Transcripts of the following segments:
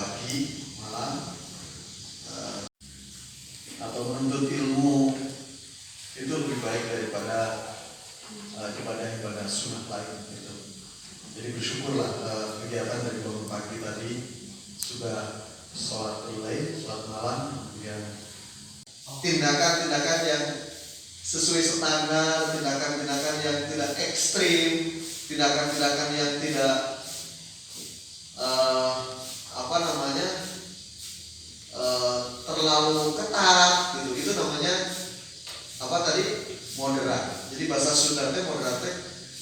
pagi, malam, atau menuntut ilmu itu lebih baik daripada ibadah-ibadah sunnah lain gitu. Jadi bersyukurlah kegiatan dari bangun pagi tadi sudah sholat relay, sholat malam, kemudian tindakan-tindakan yang sesuai standar, tindakan-tindakan yang tidak ekstrim, tindakan-tindakan yang tidak terlalu ketat gitu. Itu namanya moderat. Jadi bahasa Sunda moderat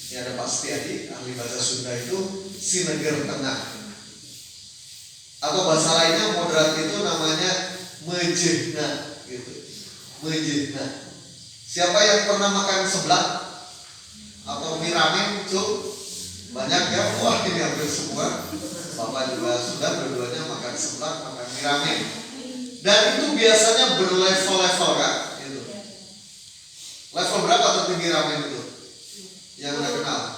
ini ada Pak Setiadi, ahli bahasa Sunda itu sineger tengah. Atau bahasa lainnya moderat itu namanya mejehna gitu. Mejehna. Siapa yang pernah makan seblak atau mie ramen itu banyak ya? Wah, ini hampir semua. Bapak juga sudah berdua-duanya makan seblak, makan mie ramen. Dan itu biasanya berlevel-level Kak gitu. Level berapa tertinggi ramen itu? Yang Anda kenal?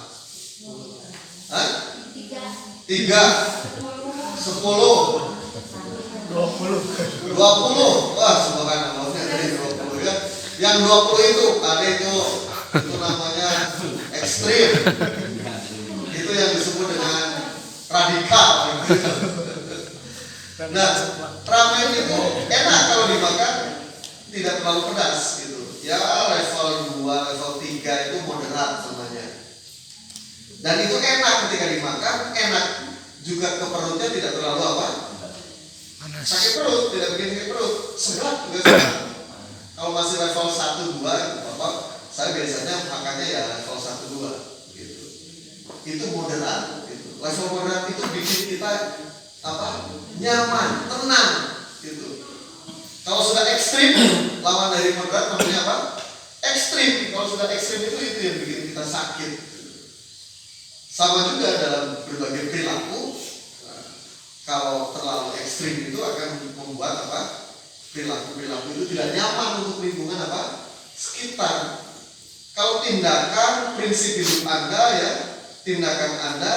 3, 10, 20. Wah, subhanallah, dari 20 ya. Yang 20 itu ada itu namanya ekstrim. Itu yang disebut dengan radikal gitu. Nah, ramen itu enak kalau dimakan, tidak terlalu pedas gitu. Ya level 2, level 3 itu moderat namanya. Dan itu enak ketika dimakan, enak juga ke perutnya, tidak terlalu sakit perut, tidak bikin sakit perut. Seblak juga sama. Kalau masih level 1, 2 Bapak, saya biasanya makannya ya level 1, 2 gitu. Itu moderat gitu. Level moderat itu bikin kita nyaman, tenang gitu. Kalau sudah ekstrim, lawan dari moderat namanya apa? Ekstrim. Kalau sudah ekstrim itu yang bikin kita sakit. Sama juga dalam berbagai perilaku. Kalau terlalu ekstrim itu akan membuat perilaku itu tidak nyaman untuk lingkungan sekitar. Kalau tindakan, prinsip hidup Anda ya, tindakan Anda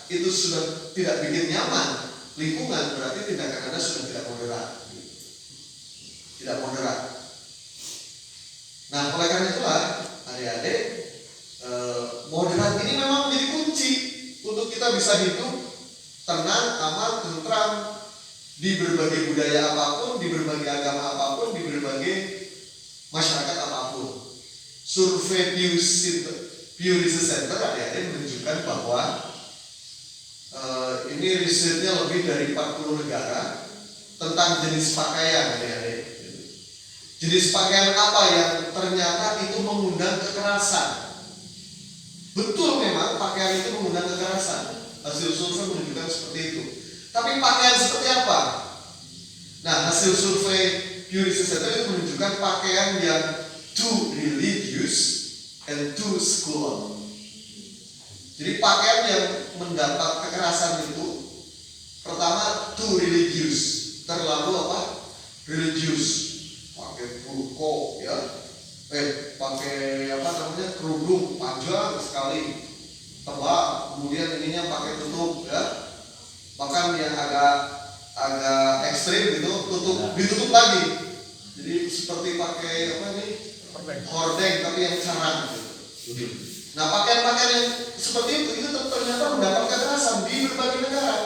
itu sudah tidak bikin nyaman lingkungan, berarti tindakan Anda sudah tidak moderat. Tidak moderat. Nah, oleh karena itulah adik-adik, moderat ini memang menjadi kunci untuk kita bisa hidup tenang, aman, tentram di berbagai budaya apapun, di berbagai agama apapun, di berbagai masyarakat apapun. Survei Pew Research Center adik-adik menunjukkan bahwa ini risetnya lebih dari 40 negara tentang jenis pakaian adik-adik. Jenis pakaian apa yang ternyata itu mengundang kekerasan. Betul memang pakaian itu mengundang kekerasan. Hasil survei menunjukkan seperti itu. Tapi pakaian seperti apa? Nah, hasil survei Pew Research Center itu menunjukkan pakaian yang too religious and too secular. Jadi pakaian yang mendapat kekerasan itu pertama too religious, terlalu religius, pakai burko ya, pakai kerudung panjang sekali, tebal, kemudian ininya pakai tutup ya, bahkan yang agak ekstrim gitu ditutup lagi, jadi seperti pakai hordeng tapi yang sarang gitu. Nah, pakaian-pakaian yang seperti itu ternyata mendapat kekerasan di berbagai negara,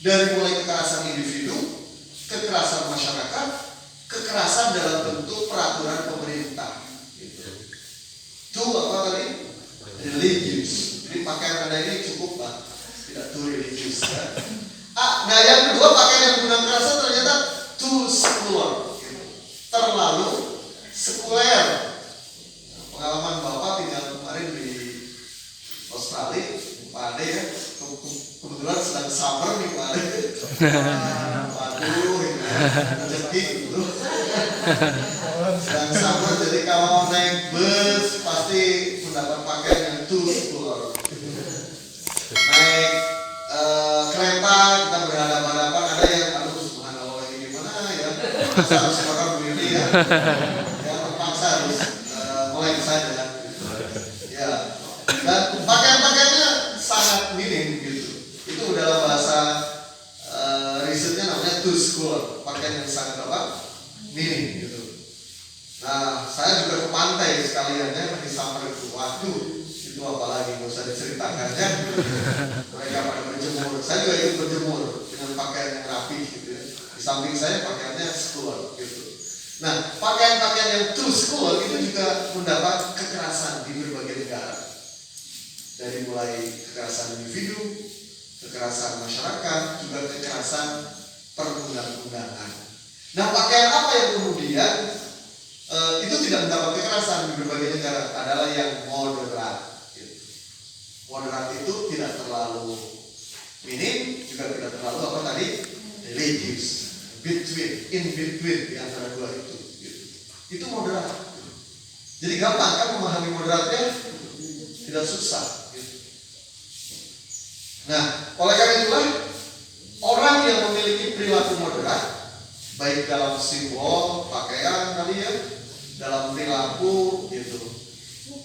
dari mulai kekerasan individu, kekerasan masyarakat, kekerasan dalam bentuk peraturan pemerintah gitu. Itu religius. Jadi pakaian Anda ini cukup tidak too religius ya. Nah yang kedua, pakaian yang menggunakan kekerasan ternyata too secular gitu. Terlalu sekuler. Pengalaman Bapak tinggal kemarin di Australia, Pak Ade ya, kebetulan sedang summer nih Pak Ade. Waduh, rezeki gitu. Sedang summer, jadi kalau naik bus pasti mendapat pakaian yang too secular. Naik kereta kita berhadapan-hadapan, ada yang subhanallah ini gimana ya, harus makan begini ya, yang terpaksa harus melek saja ya. Dan pakaian-pakaiannya sangat minim gitu. Itu dalam bahasa riset to school, pakaian yang sangat apa? Mini gitu. Nah, saya juga ke pantai sekaliannya di Summer itu. Waduh, itu apalagi nggak usah diceritakannya. Mereka pada berjemur, saya juga ikut berjemur dengan pakaian yang rapi gitu ya. Di samping saya pakaiannya school gitu. Nah, pakaian-pakaian yang to school itu juga mendapat kekerasan di berbagai negara. Dari mulai kekerasan individu, kekerasan masyarakat, juga kekerasan perundang-undangan. Nah, pakaian apa yang kemudian itu tidak mendapat kekerasan di berbagai negara adalah yang moderat. Moderat itu tidak terlalu minim, juga tidak terlalu apa tadi religious, in between di antara dua itu. Itu moderat. Jadi gampang kan memahami moderatnya, tidak susah. Nah, oleh karena itulah orang yang memiliki perilaku moderat, baik dalam simbol, pakaian tadi ya, dalam perilaku gitu,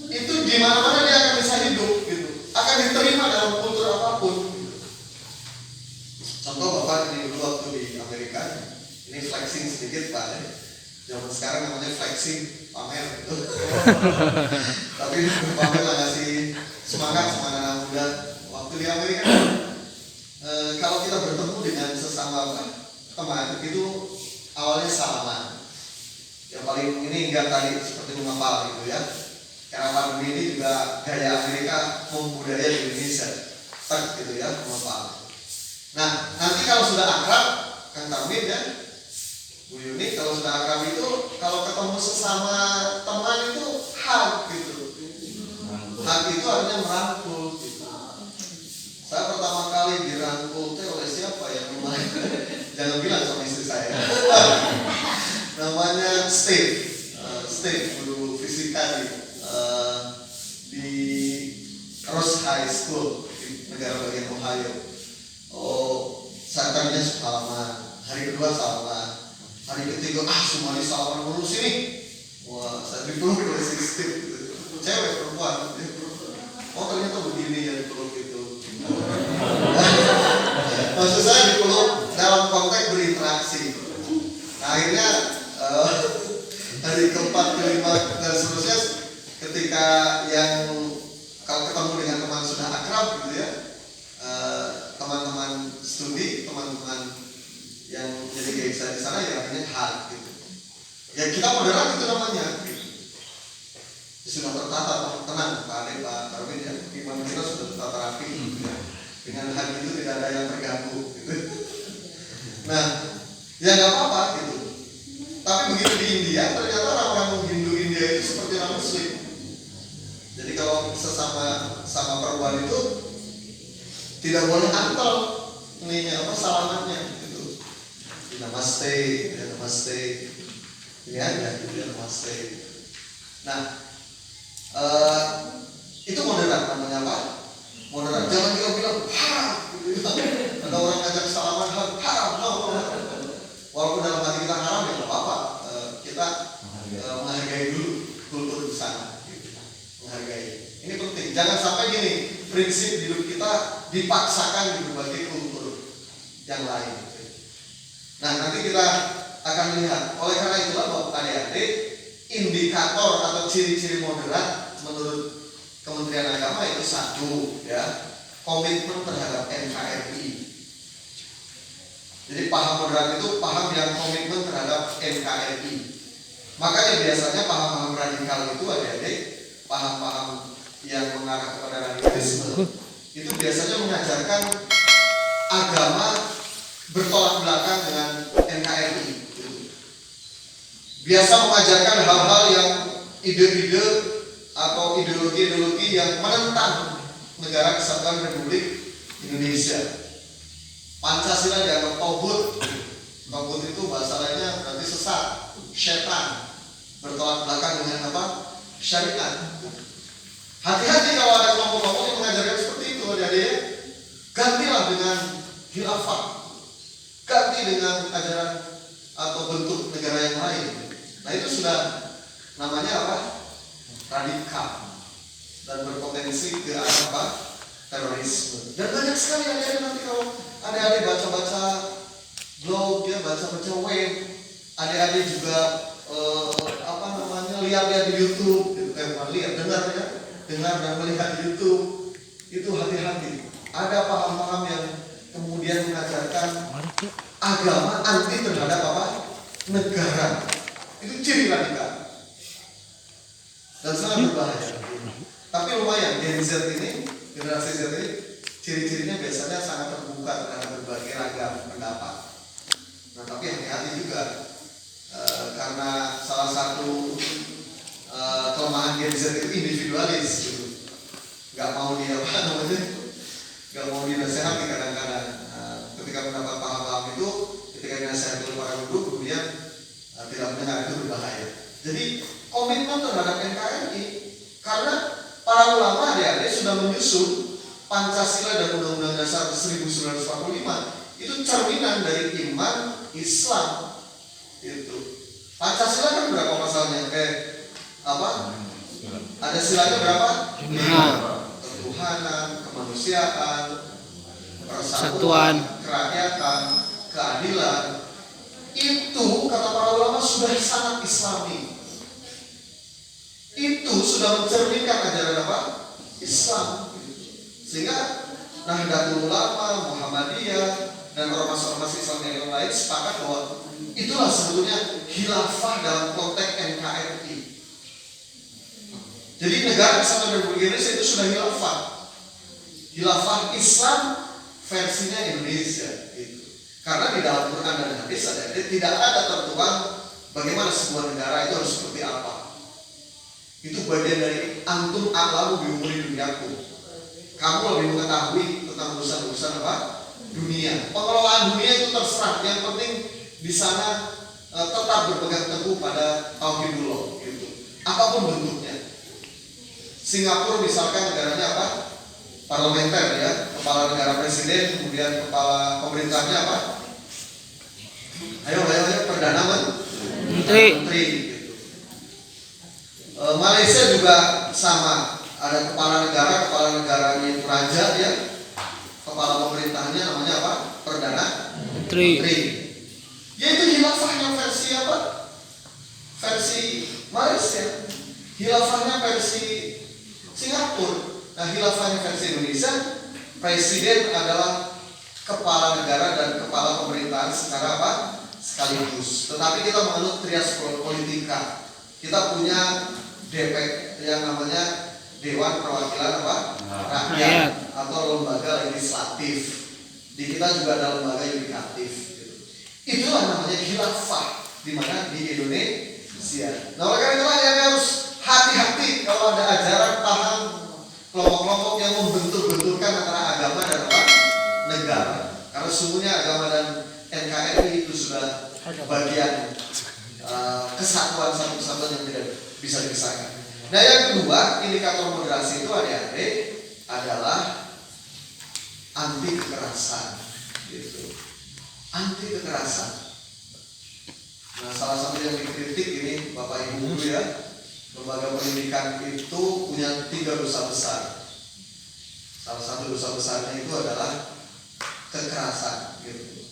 itu di mana-mana dia akan bisa hidup gitu, akan diterima dalam kultur apapun gitu. Contoh Bapak ini dulu waktu di Amerika, ini flexing sedikit Pak ya. Zaman sekarang namanya flexing, pamer gitu. Tapi pamer lah ngasih semangat sama anak muda. Waktu di Amerika kalau kita bertemu dengan sesama teman itu awalnya salaman. Yang paling ini enggak tadi seperti mengapal gitu ya. Karena pandemi ini juga gaya Amerika membudaya di Indonesia, gitu ya, mengapal. Nah, nanti kalau sudah akrab, Kang Tarmin ya, Bu Yuni, kalau sudah akrab itu, kalau ketemu sesama teman itu hug gitu. Hug itu artinya merangkul gitu. Saya pertama kali dirangkul oleh siapa ya namanya? Jangan bilang sama istri saya. Namanya Steve, guru fisika di Ross High School di negara bagian Ohio. Oh, saya tadinya salaman, hari kedua salaman, hari ketiga semuanya salaman dulu sini. Wah, saya dipeluk oleh si Steve, cewek perempuan. Oh ternyata begini ya dipeluk itu. Maksud saya dipeluk dalam konteks berinteraksi. Nah, akhirnya hari keempat, kelima dan seterusnya ketika yang kalau ketemu dengan teman sudah akrab gitu ya, teman-teman studi, teman-teman yang jadi kayak saya di sana ya artinya hal gitu. Ya kita moderat itu namanya. Gitu. Sudah tertata, tenang Pak Ade, Pak Tarmin ya, iman kita sudah tertata rapi gitu ya. Dengan hal itu tidak ada yang terganggu gitu. Nah, ya nggak apa-apa gitu. Tapi begitu di India, ternyata orang-orang Hindu India itu seperti orang Muslim. Jadi kalau sama perempuan itu tidak boleh antel ininya apa salamannya gitu. Namaste, namaste. Ini aja gitu, namaste. Nah, itu moderat namanya apa? Moderat. Jangan kita bilang haram gitu. Ada orang ngajak salaman haram, no. Walaupun dalam hati kita haram ya nggak apa-apa. Kita menghargai dulu kultur di sana. Gitu. Menghargai. Ini penting. Jangan sampai gini, prinsip hidup kita dipaksakan di berbagai kultur yang lain. Gitu. Nah, nanti kita akan lihat. Oleh karena itulah Bapak adik-adik, indikator atau ciri-ciri moderat menurut Kementerian Agama itu satu ya, komitmen terhadap NKRI. Jadi paham moderat itu paham yang komitmen terhadap NKRI. Makanya biasanya paham-paham radikal itu adik-adik, paham-paham yang mengarah kepada radikalisme itu biasanya mengajarkan agama bertolak belakang dengan NKRI. Biasa mengajarkan hal-hal yang ide-ide atau ideologi-ideologi yang menentang negara kesatuan Republik Indonesia. Pancasila dianggap togut. Togut itu bahasa lainnya berarti sesat, setan, bertolak belakang dengan apa? Syariat. Hati-hati kalau ada kelompok-kelompok yang mengajarkan seperti itu, jadi gantilah dengan khilafah, ganti dengan ajaran atau bentuk negara yang lain. Nah itu sudah namanya apa? Radikal dan berpotensi ke arah apa? Terorisme. Dan banyak sekali adik-adik nanti kalau adik-adik baca-baca blog ya baca web, adik-adik juga lihat-lihat di YouTube, bukan lihat, dengar ya, dengar dan melihat di YouTube, itu hati-hati. Ada paham-paham yang kemudian mengajarkan agama anti terhadap negara. Itu ciri radikal dan sangat berbahaya. Tapi lumayan, Gen Z ini, generasi Z ini, ciri-cirinya biasanya sangat terbuka terhadap berbagai ragam pendapat. Nah, tapi hati-hati juga karena salah satu kelemahan Gen Z itu individualis, gitu. Gak mau gak mau dinasehati kadang-kadang. Ketika mendapat paham-paham itu, ketika dinasehati oleh para guru, kemudian tidak mendengar, itu berbahaya. Jadi komitmen terhadap NKRI, karena para ulama adik-adik sudah menyusun Pancasila dan Undang-Undang Dasar 1945 itu cerminan dari iman Islam. Itu Pancasila kan berapa pasalnya? Ada silanya berapa? 5. Ketuhanan, kemanusiaan, persatuan, kerakyatan, keadilan. Itu kata para ulama sudah sangat Islami. Itu sudah mencerminkan ajaran Islam. Sehingga Nahdlatul Ulama, Muhammadiyah, dan ormas-ormas Islam yang lain sepakat bahwa itulah sebetulnya khilafah dalam konteks NKRI. Jadi negara Kesatuan Republik Indonesia itu sudah khilafah Islam versinya Indonesia gitu. Karena di dalam Quran dan hadis tidak ada tertuang bagaimana sebuah negara itu harus seperti apa. Itu bagian dari antum a'lamu bi umuri dunyakum. Kamu lebih mengetahui tentang urusan-urusan dunia. Pengelolaan dunia itu terserah. Yang penting di sana tetap berpegang teguh pada tauhidullah gitu. Apapun bentuknya. Singapura misalkan negaranya parlementer ya, kepala negara presiden, kemudian kepala pemerintahnya Ayo perdana menteri gitu. Malaysia juga sama, ada kepala negaranya itu raja ya, kepala pemerintahnya namanya perdana menteri. Yaitu khilafahnya versi versi Malaysia, khilafahnya versi Singapura. Nah, khilafahnya versi Indonesia, presiden adalah kepala negara dan kepala pemerintahan secara sekaligus. Tetapi kita menganut trias politika. Kita punya DP yang namanya Dewan Perwakilan Rakyat atau lembaga legislatif. Di kita juga ada lembaga yudikatif. Gitu. Itulah namanya khilafah di mana di Indonesia. Nah, oleh karena itulah yang harus hati-hati kalau ada ajaran paham kelompok-kelompok yang membentur-benturkan antara agama dan negara. Karena sungguhnya agama dan NKRI itu sudah bagian kesatuan satu kesatuan yang tidak bisa dipisahkan. Nah, yang kedua, indikator moderasi itu adik-adik adalah anti kekerasan, gitu. Anti kekerasan. Nah, salah satu yang dikritik ini Bapak Ibu guru ya, lembaga pendidikan itu punya 3 dosa besar. Salah satu dosa besarnya itu adalah kekerasan, gitu.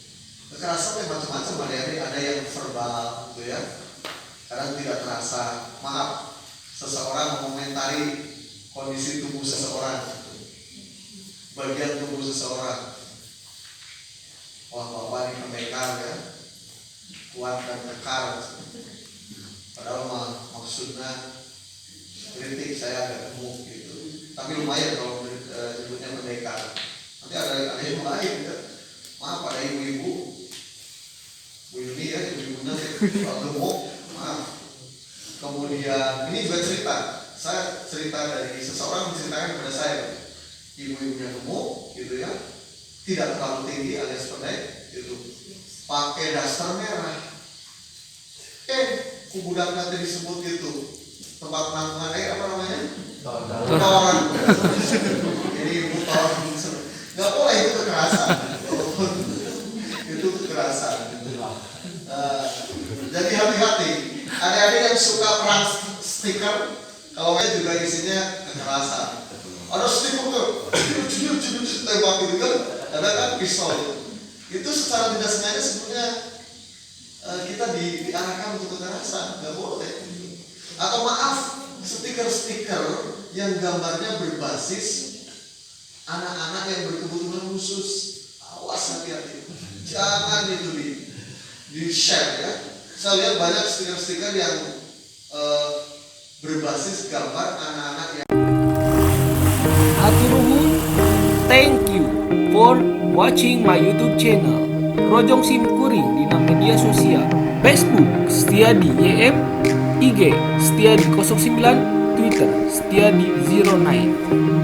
Kekerasan yang macam-macam adik-adik, ada yang verbal, gitu ya. Kadang tidak terasa, maaf, seseorang mengomentari kondisi tubuh seseorang, bagian tubuh seseorang. Wah, bapak ini pendekar ya, kuat dan kekar. Padahal maksudnya kritik saya agak gemuk gitu. Tapi lumayan kalau disebutnya pendekar. Nanti ada yang lain ya. Maaf, ada ibu-ibu, Bu Yuni ya, ibu-ibunya gemuk. Maaf. Kemudian ini juga cerita. Saya cerita dari seseorang menceritakan kepada saya, ibu-ibunya gemuk, gitu ya, tidak terlalu tinggi alias pendek, gitu, pakai daster merah. Budak nanti disebut itu tempat penampungan air apa namanya? Toran. Jadi ibu toran. Nggak boleh, itu kekerasan. Itu kekerasan. Jadi hati-hati. Adik-adik yang suka perang stiker, kalau saya juga isinya kekerasan. Ada stiker tuh, tembak gitu kan, ada kan pistol. Itu secara tidak sengaja sebenarnya kita diarahkan untuk kekerasan, nggak boleh. Atau maaf, stiker-stiker yang gambarnya berbasis anak-anak yang berkebutuhan khusus, awas hati-hati, jangan itu di share ya. Saya lihat banyak stiker-stiker yang berbasis gambar anak-anak yang Hatur nuhun, thank you for watching my YouTube channel Rojong Sim Kuring di media sosial Facebook Setiadi YM, IG Setiadi 09, Twitter Setiadi 09.